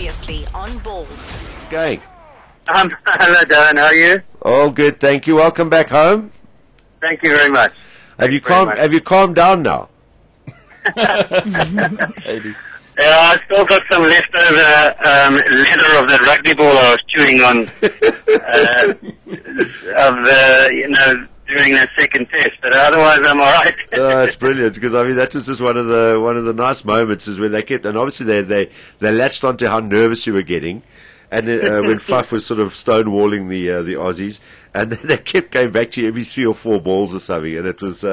Previously on Ballz. Going. Hello, Darren. How are you? All good, thank you. Welcome back home. Thank you very much. Have you calmed down now? Maybe. Yeah, I still got some leftover leather of the rugby ball I was chewing on during that second test. But otherwise, I'm all right. Oh, it's brilliant, because I mean that was just one of the nice moments is when they kept, and obviously they latched onto how nervous you were getting. And when Fuff was sort of stonewalling the Aussies, and they kept going back to you every 3 or 4 balls or something, and it was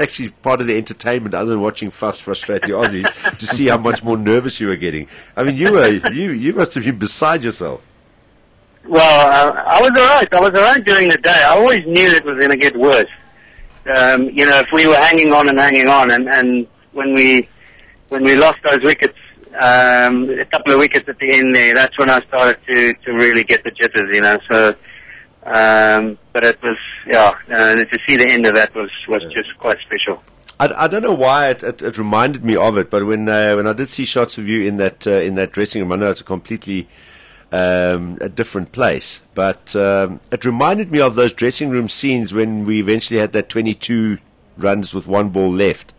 actually part of the entertainment, other than watching Fuff frustrate the Aussies, to see how much more nervous you were getting. I mean, you must have been beside yourself. Well, I was all right. I was all right during the day. I always knew it was going to get worse. If we were hanging on, and when we lost those wickets. A couple of wickets at the end there, that's when I started to really get the jitters, So, but it was, to see the end of that was just quite special. I don't know why it reminded me of it, but when I did see shots of you in that dressing room, I know it's a completely a different place, but it reminded me of those dressing room scenes when we eventually had that 22 runs with 1 ball left.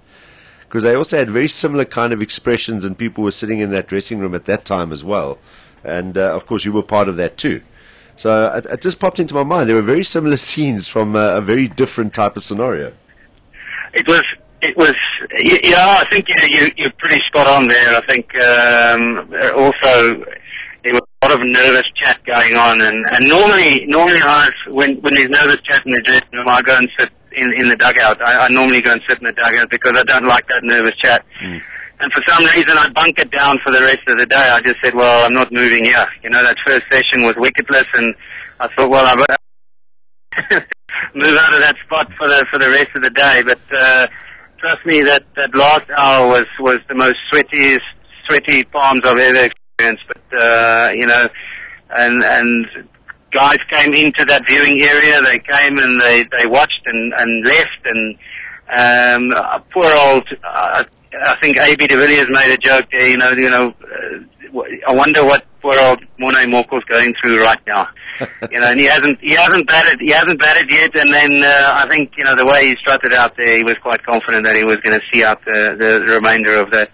Because they also had very similar kind of expressions, and people were sitting in that dressing room at that time as well. And, of course, you were part of that too. So it just popped into my mind. There were very similar scenes from a very different type of scenario. It was, I think you're pretty spot on there. I think also there was a lot of nervous chat going on. And normally when there's nervous chat in the dressing room, I go and sit in the dugout. I normally go and sit in the dugout because I don't like that nervous chat. And for some reason I bunkered down for the rest of the day. I just said, well, I'm not moving here. That first session was wicketless, and I thought, well, I better move out of that spot for the rest of the day. But trust me, that last hour was the most sweaty palms I've ever experienced. But and guys came into that viewing area. They came and they watched and left. And poor old, I think A.B. de Villiers made a joke there. I wonder what poor old Morne Morkel's going through right now. And he hasn't batted yet. And then I think the way he strutted out there, he was quite confident that he was going to see out the remainder of that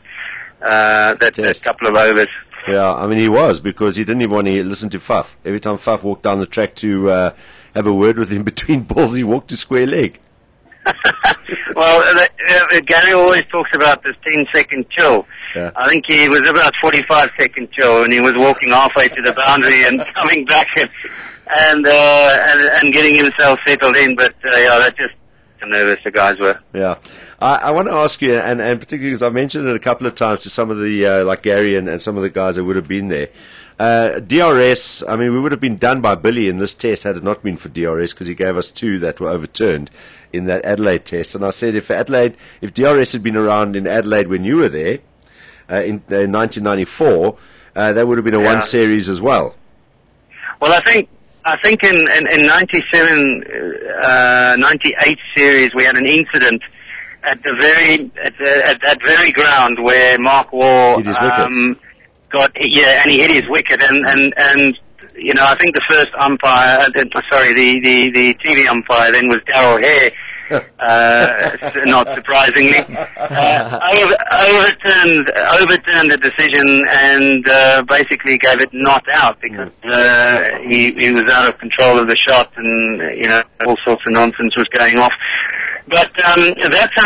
couple of overs. Yeah, I mean, he was, because he didn't even want to listen to Fuff. Every time Fuff walked down the track to have a word with him between balls, he walked to square leg. Well, Gary always talks about this 10-second chill. Yeah. I think he was about 45-second chill, and he was walking halfway to the boundary and coming back and getting himself settled in. But that's just how nervous the guys were. Yeah. I want to ask you, and particularly because I've mentioned it a couple of times to some of the, like Gary and some of the guys that would have been there. DRS, I mean, we would have been done by Billy in this test had it not been for DRS, because he gave us 2 that were overturned in that Adelaide test. And I said if DRS had been around in Adelaide when you were there, in 1994, that would have been a 1 series as well. Well, I think in 97, 98 series, we had an incident at that very ground where Mark Waugh and he hit his wicket, and I think the first umpire, the TV umpire then was Darryl Hare. Not surprisingly, overturned the decision and basically gave it not out because he was out of control of the shot, and all sorts of nonsense was going off. But that's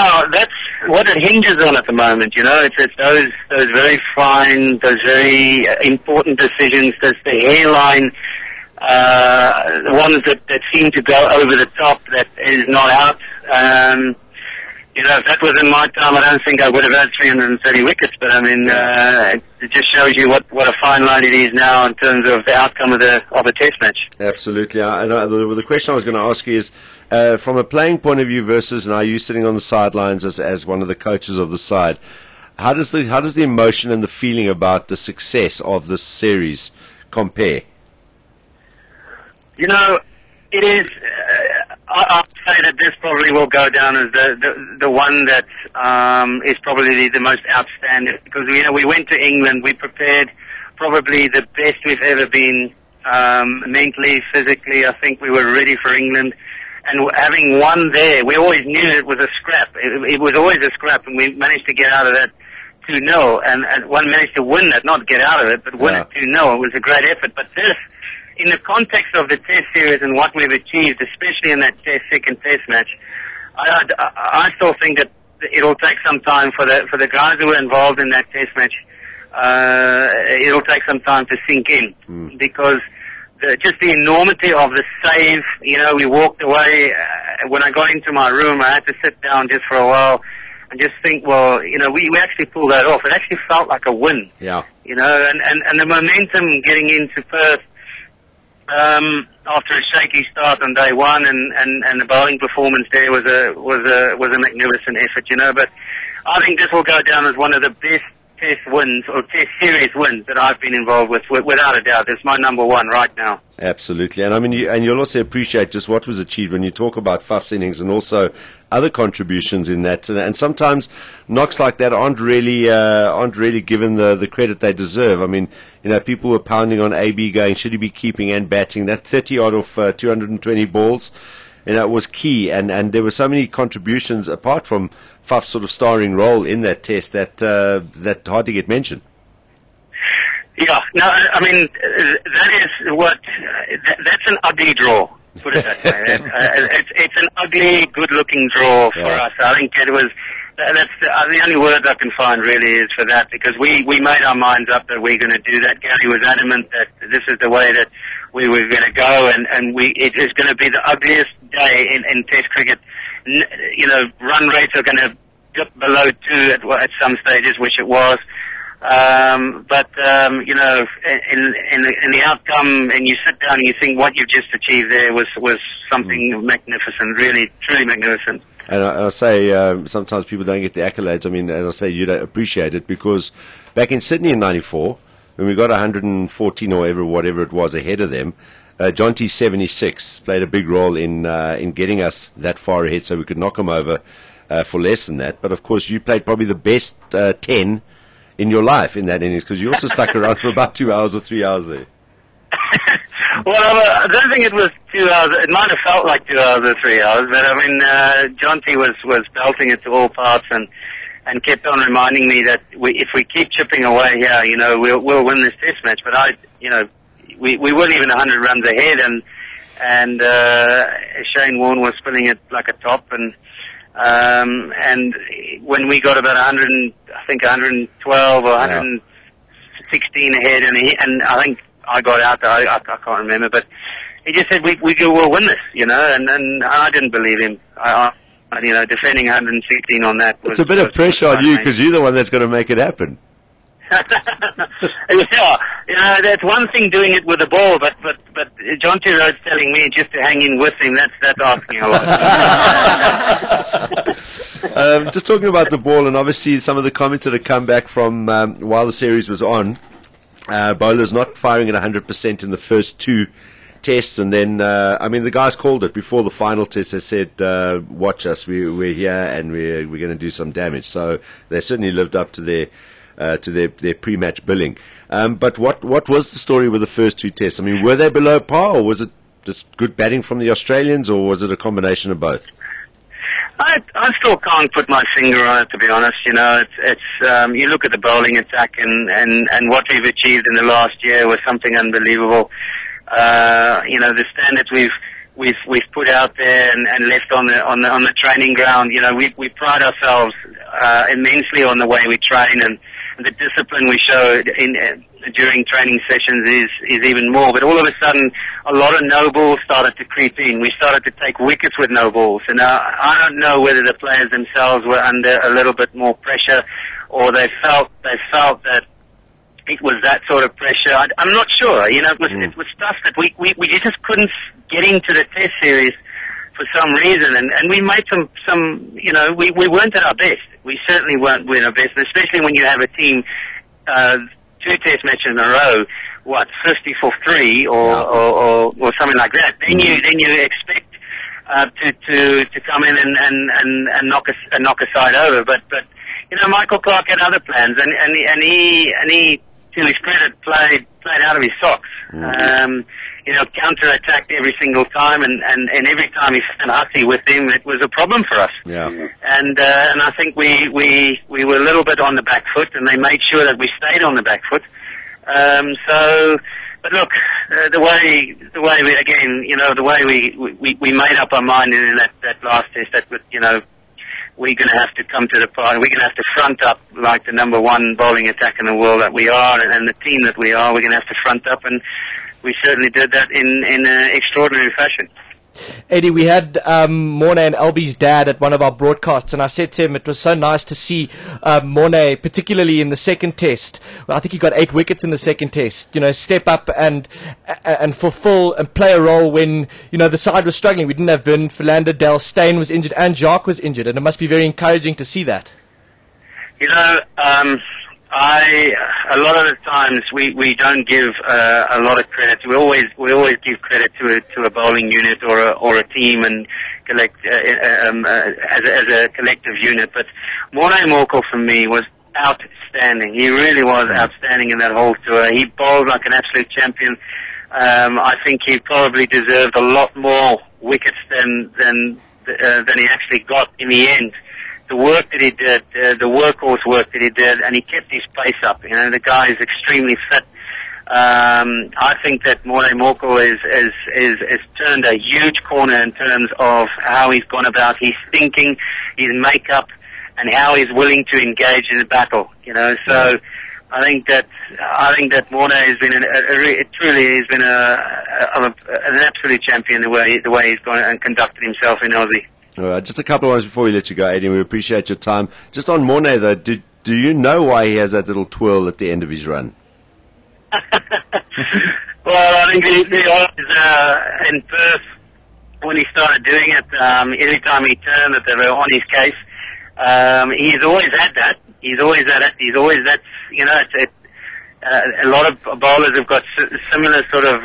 what it hinges on at the moment. It's those very fine, those very important decisions. There's the hairline. The ones that seem to go over the top, that is not out. If that was in my time, I don't think I would have had 330 wickets. But I mean, it just shows you what a fine line it is now in terms of the outcome of a test match. Absolutely. The question I was going to ask you is, from a playing point of view versus now you sitting on the sidelines as one of the coaches of the side, how does the emotion and the feeling about the success of this series compare? It is. I'll say that this probably will go down as the one that is probably the most outstanding, because we went to England, we prepared probably the best we've ever been, mentally, physically. I think we were ready for England. And having won there, we always knew it was a scrap. It was always a scrap, and we managed to get out of that 2-0. And one managed to win that, not get out of it, but win it 2-0. It was a great effort. But this, in the context of the Test series and what we've achieved, especially in that second Test match, I still think that it'll take some time for the guys who were involved in that Test match. It'll take some time to sink in because just the enormity of the save. You know, we walked away. When I got into my room, I had to sit down just for a while and just think, well, you know, we actually pulled that off. It actually felt like a win. Yeah. You know, and the momentum getting into Perth after a shaky start on day one, and the bowling performance there was a magnificent effort. You know, but I think this will go down as one of the best Test wins or Test series wins that I've been involved with, without a doubt. It's my number one right now. Absolutely, and I mean, you'll also appreciate just what was achieved when you talk about Faf's innings and also other contributions in that. And sometimes knocks like that aren't really given the credit they deserve. I mean, you know, people were pounding on AB, going, should he be keeping and batting? That 30 odd of 220 balls. You know, it was key, and there were so many contributions apart from Faf's sort of starring role in that Test that hardly get mentioned. Yeah, no, I mean that's an ugly draw. Put it that way. It's an ugly, good-looking draw for us. I think it was. That's the only word I can find really is for that, because we made our minds up that we're going to do that. Gary was adamant that this is the way that we were going to go, and it is going to be the ugliest day in Test cricket. You know, run rates are going to dip below 2 at some stages, which it was. But you know, in the outcome, and you sit down and you think what you've just achieved there was something magnificent, really, truly magnificent. And I say sometimes people don't get the accolades. I mean, as I say, you don't appreciate it, because back in Sydney in '94, when we got 114 or whatever it was ahead of them, John T 76 played a big role in getting us that far ahead, so we could knock them over for less than that. But of course, you played probably the best 10 in your life in that innings, because you also stuck around for about 2 hours or 3 hours there. Well, I don't think it was 2 hours. It might have felt like 2 hours or 3 hours, but I mean, John T was belting it to all parts and kept on reminding me that if we keep chipping away here, you know, we'll win this Test match. But we weren't even 100 runs ahead, and Shane Warne was spinning it like a top, and when we got about 112 or 116 ahead, and I think I got out there, I can't remember, but he just said we'll win this, you know, and I didn't believe him. You know, defending 116 on that was... It's a bit of pressure on you, because you're the one that's going to make it happen. Yeah, you know, that's one thing doing it with the ball, but John T. Rhodes telling me just to hang in with him, that's asking a lot. Just talking about the ball, and obviously some of the comments that have come back from while the series was on, bowlers not firing at 100% in the first 2 tests, and then I mean, the guys called it before the final test. They said, watch us, we're here and we're going to do some damage. So they certainly lived up to their pre-match billing. But what was the story with the first 2 tests? I mean, were they below par, or was it just good batting from the Australians, or was it a combination of both? I still can't put my finger on it, to be honest. You know, it's you look at the bowling attack, and what we've achieved in the last year was something unbelievable. You know, the standards we've put out there and left on the training ground. You know, we pride ourselves immensely on the way we train, and the discipline we show during training sessions is even more. But all of a sudden, a lot of no balls started to creep in. We started to take wickets with no balls, and I don't know whether the players themselves were under a little bit more pressure, or they felt that it was that sort of pressure. I'm not sure. You know, it was stuff that we just couldn't get into the Test series for some reason, and we made some. You know, we weren't at our best. We certainly weren't at our best, especially when you have a team 2 Test matches in a row, 50 for 3 or something like that. Then you expect to come in and knock a side over. But you know, Michael Clarke had other plans, and he to his credit, played out of his socks. Counter-attacked every single time, and every time he found Hussey with him, it was a problem for us. Yeah. And I think we were a little bit on the back foot, and they made sure that we stayed on the back foot. But look, the way we made up our mind in that last test that, we're going to have to come to the party. We're going to have to front up like the number one bowling attack in the world that we are, and the team that we are. We're going to have to front up, and we certainly did that in an extraordinary fashion. Eddie, we had Morne and Albie's dad at one of our broadcasts, and I said to him it was so nice to see Morne, particularly in the second test. Well, I think he got 8 wickets in the second test. Step up and fulfill and play a role when the side was struggling. We didn't have Vin, Philander, Dale Steyn was injured, and Jacques was injured, and it must be very encouraging to see that. A lot of the times we don't give a lot of credit. We always give credit to a bowling unit or a team and collect as a collective unit. But Morne Morkel for me was outstanding. He really was outstanding in that whole tour. He bowled like an absolute champion. I think he probably deserved a lot more wickets than he actually got in the end. The work that he did, the workhorse work that he did, and he kept his pace up. The guy is extremely fit. I think that Morne Morkel has turned a huge corner in terms of how he's gone about his thinking, his makeup, and how he's willing to engage in a battle. So I think that Morne has been an absolute champion the way he's gone and conducted himself in Aussie. All right, just a couple of ones before we let you go, Eddie. We appreciate your time. Just on Morne, though, do you know why he has that little twirl at the end of his run? Well, I think the odds in Perth, when he started doing it, every time he turned that they were on his case, he's always had that. He's always had it. He's always that. A lot of bowlers have got similar sort of...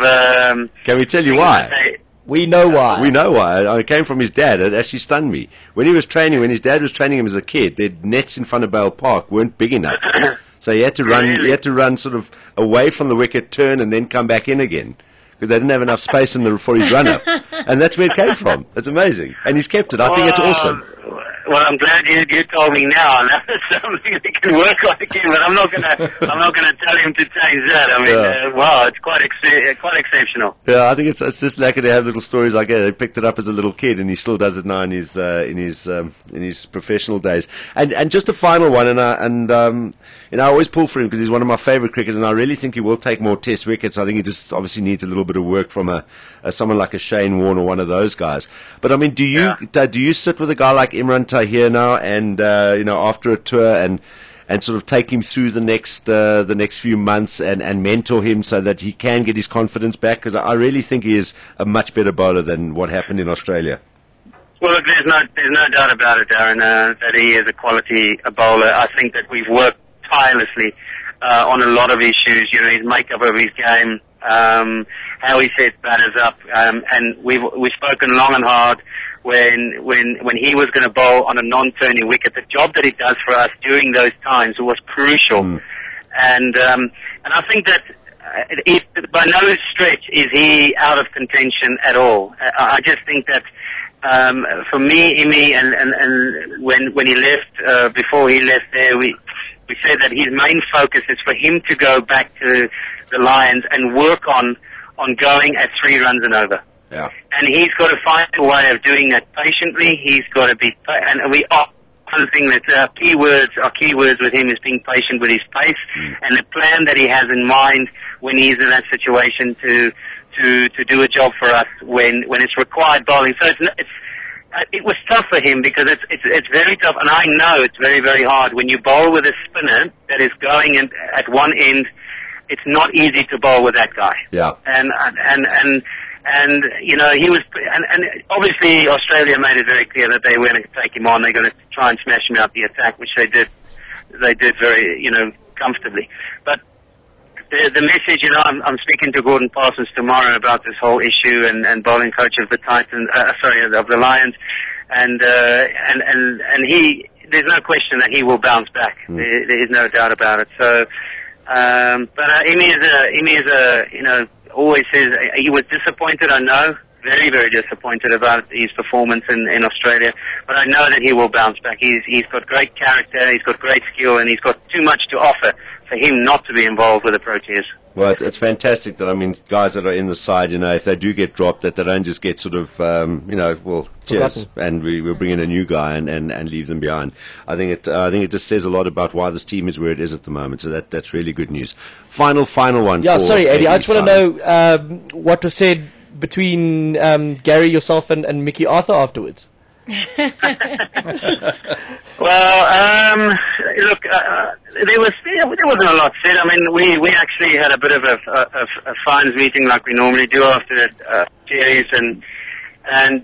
Can we tell you why? We know why. We know why. It came from his dad. It actually stunned me. When his dad was training him as a kid, the nets in front of Bale Park weren't big enough. So he had to run. He had to run sort of away from the wicket, turn, and then come back in again because they didn't have enough space for his run up. And that's where it came from. It's amazing, and he's kept it. I think it's awesome. Well, I'm glad you told me now. That's something that can work like him, but I'm not gonna tell him to change that. I mean, wow, it's quite exceptional. Yeah, I think it's just lucky to have little stories like that. He picked it up as a little kid, and he still does it now in his professional days. And just a final one, I always pull for him because he's one of my favourite cricketers, and I really think he will take more Test wickets. I think he just obviously needs a little bit of work from someone like a Shane Warne or one of those guys. But I mean, do you sit with a guy like Imran Tahir now, and after a tour, and sort of take him through the next few months and mentor him so that he can get his confidence back? Because I really think he is a much better bowler than what happened in Australia. Well, look, there's no doubt about it, Darren, that he is a quality bowler. I think that we've worked tirelessly on a lot of issues. His makeup of his game, how he sets batters up, and we've spoken long and hard when he was going to bowl on a non-turning wicket. The job that he does for us during those times was crucial, and I think that by no stretch is he out of contention at all. I just think that for me, Imi, and when he left, before he left there, we said that his main focus is for him to go back to the Lions and work on going at 3 runs and over. Yeah. And he's got to find a way of doing that patiently. He's got to be, and we are one thing that our keywords with him is being patient with his pace and the plan that he has in mind when he's in that situation to do a job for us when it's required bowling. So it was tough for him because it's very tough, and I know it's very, very hard when you bowl with a spinner that is going in at one end. It's not easy to bowl with that guy. Yeah. And he was, and obviously Australia made it very clear that they were going to take him on. They're going to try and smash him out the attack, which they did very, comfortably. But the message, I'm speaking to Gordon Parsons tomorrow about this whole issue and bowling coach of the of the Lions, and he, there's no question that he will bounce back. There is no doubt about it. So But Imi is a, you know, always says he was disappointed, I know, very, very disappointed about his performance in Australia. But I know that he will bounce back. He's got great character, he's got great skill, and he's got too much to offer for him not to be involved with the Proteas. Well, it's fantastic that, I mean, guys that are in the side, you know, if they do get dropped, that they don't just get sort of, you know, well, cheers, and we'll bring in a new guy and leave them behind. I think it just says a lot about why this team is where it is at the moment. So that's really good news. Final one. Yeah, sorry, Eddie. I just want to know what was said between Gary, yourself, and Mickey Arthur afterwards. Well, look, there wasn't a lot said. I mean, we actually had a bit of a fines meeting like we normally do after the series, and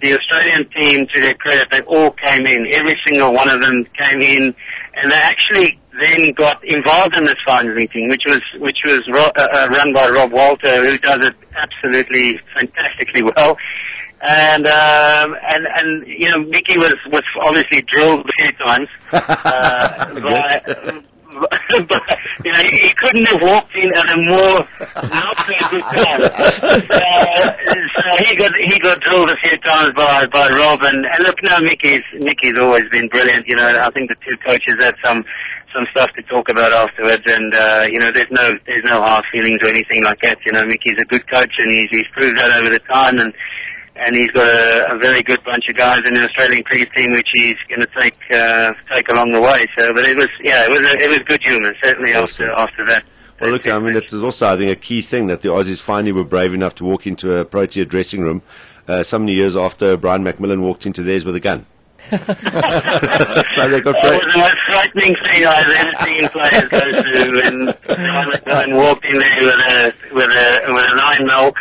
the Australian team, to their credit, they all came in. Every single one of them came in, and they actually then got involved in this fines meeting, which was run by Rob Walter, who does it absolutely fantastically well. And you know, Mickey was obviously drilled a few times, but you know, he couldn't have walked in at a more outrageous time. So he got drilled a few times by Rob, and look, no, Mickey's always been brilliant. You know, I think the two coaches had some stuff to talk about afterwards, and you know, there's no hard feelings or anything like that. You know, Mickey's a good coach, and he's proved that over the time, and he's got a very good bunch of guys in the Australian cricket team, which he's going to take along the way. So, but it was good humour, certainly. Awesome. after that. Well, look, I mean, it was also, I think, a key thing that the Aussies finally were brave enough to walk into a Protea dressing room so many years after Brian McMillan walked into theirs with a gun. So they got brave. It was the most frightening thing I've ever seen players go through when Brian McMillan walked in there with a 9mm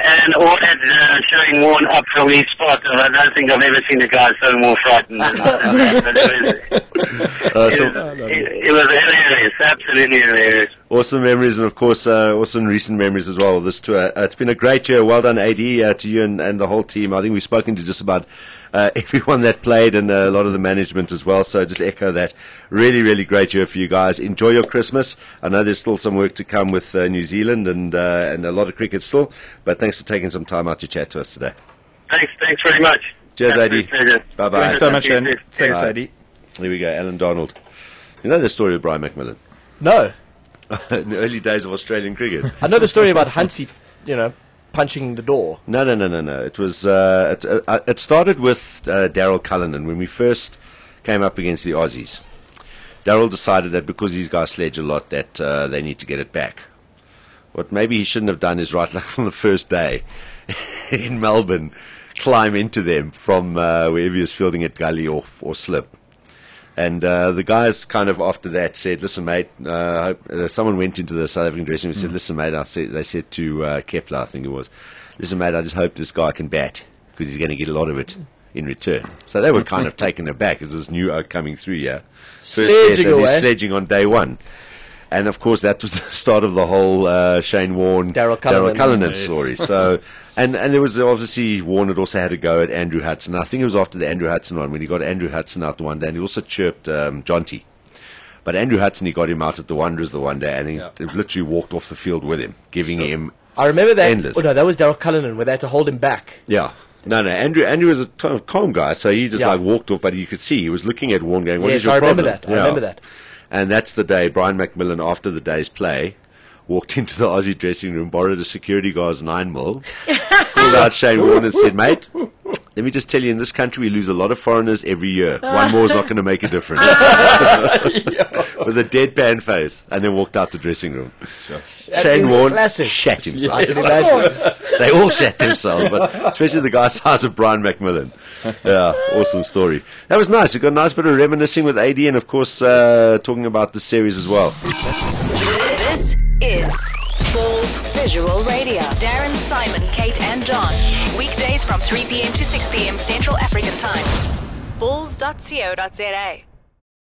and ordered Shane Warne up from his spot. I don't think I've ever seen a guy so more frightened than that. It was hilarious, absolutely hilarious. Awesome memories, and of course, awesome recent memories as well. This tour, it's been a great year. Well done, AD, to you and the whole team. I think we've spoken to just about everyone that played and a lot of the management as well. So just echo that. Really, really great year for you guys. Enjoy your Christmas. I know there's still some work to come with New Zealand and a lot of cricket still. But thanks for taking some time out to chat to us today. Thanks very much. Cheers, AD. Bye bye. Thanks so much, man. Thanks, AD. Here we go, Allan Donald. You know the story of Brian McMillan? No. In the early days of Australian cricket. I know the story about Hansie, you know, punching the door. No. It was it started with Daryl Cullinan when we first came up against the Aussies. Daryl decided that because these guys sledge a lot, that they need to get it back. What maybe he shouldn't have done is right like from the first day in Melbourne, climb into them from wherever he was fielding at gully or slip. And the guys kind of after that said, listen, mate, someone went into the South African dressing room and said, listen, mate, they said to Kepler, I think it was, listen, mate, I just hope this guy can bat because he's going to get a lot of it in return. So they were kind of taken aback as this new oak coming through, yeah. Sledging on day one. And, of course, that was the start of the whole Shane Warne, Daryl Cullinan story. So, and there was obviously Warne had also had a go at Andrew Hudson. I think it was after the Andrew Hudson one when he got Andrew Hudson out the one day, and he also chirped Jonty. But Andrew Hudson, he got him out at the Wanderers the one day, and he literally walked off the field with him, giving him I remember that. endless. Oh, no, that was Daryl Cullinan where they had to hold him back. Yeah. No, Andrew was a kind of calm guy, so he just like walked off, but you could see he was looking at Warne going, what is your problem? I remember that. And that's the day Brian McMillan, after the day's play, walked into the Aussie dressing room, borrowed a security guard's 9mm, called out Shane Warne and said, mate, let me just tell you, in this country we lose a lot of foreigners every year. One more is not going to make a difference. With a deadpan face, and then walked out the dressing room. Sure. Shane Warne shat himself. Yes, they all shat themselves, but especially the guy size of Brian McMillan. Yeah, awesome story. That was nice. We got a nice bit of reminiscing with AD, and of course talking about the series as well. This is Ballz Visual Radio. Darren, Simon, Kate and John. Weekdays from 3 p.m. to 6 p.m. Central African Time. Ballz.co.za